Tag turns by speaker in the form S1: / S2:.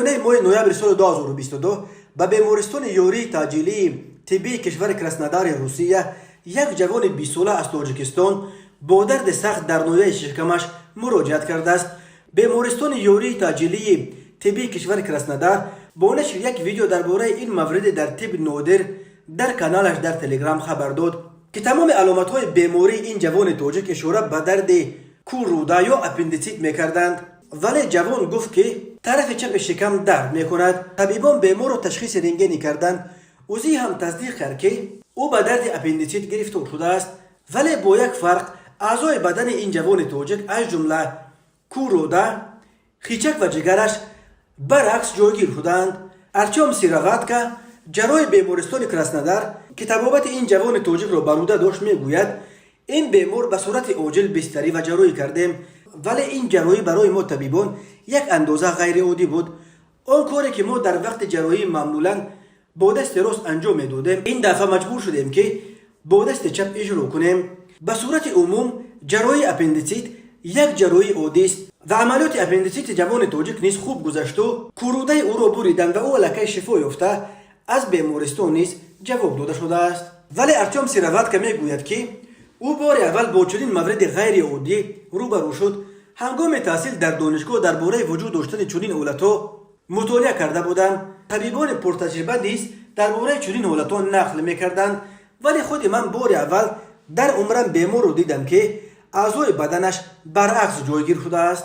S1: اوله ماه نوامبر سال 2022 به بیمارستان یوری تاجیلی طبی کشور کراسنودار روسیه یک جوان 20 ساله از تاجیکستان با درد سخت در ناحیه شکمش مراجعت کرده است. بیمارستان یوری تاجیلی طبی کشور کراسنودار با نشر یک ویدیو درباره این مورد در طب نادر در کانالش در تلگرام خبر داد که تمام علامت های بیماری این جوان تاجیک اشاره به درد کورودا یا اپندیسیت میکردند، ولی جوان گفت که طرف چپ شکم درد میکند. طبیبان بیمار را تشخیص رنگینی کردند. اوزی هم تصدیق کرد که او به درد اپندیسیت گرفتار شده است، ولی با یک فرق: اعضای بدن این جوان تاجیک از جمله کورودا، خیچک و جگرش برعکس جایگیر شدند. ارتیوم سیرواتکا جراح بیمارستان کراسنودار که طبابت این جوان تاجیک را بروده داشت میگوید این بیمار به صورت عاجل بستری و جراحی کردیم، ولی این جراحی برای ما طبیبان یک اندازه غیر عادی بود. آن کاری که ما در وقت جراحی معمولا با دست راست انجام میدادیم این دفعه مجبور شدیم که با دست چپ اجرا کنیم. به صورت عموم جراحی اپندیسیت یک جراحی عادی است و عملیات اپندیسیت جوان تاجیک نیز خوب گذشت و کورودای او را بریدند و او الکی شفا یافته از بیمارستان نیز جواب داده شده است. ولی ارتیوم سیرواتکا میگوید که او بار اول با چنین مورد غیر عادی روبرو شد. هنگام تحصیل در دانشگاه درباره وجود داشتن چنین حالت‌ها مطالعه کرده بودند. طبیبان پرتجربه نیز درباره چنین حالت‌ها نقل می‌کردند، ولی خود من بار اول در عمرم بیمار رو دیدم که اعضای بدنش برعکس جایگیر شده است.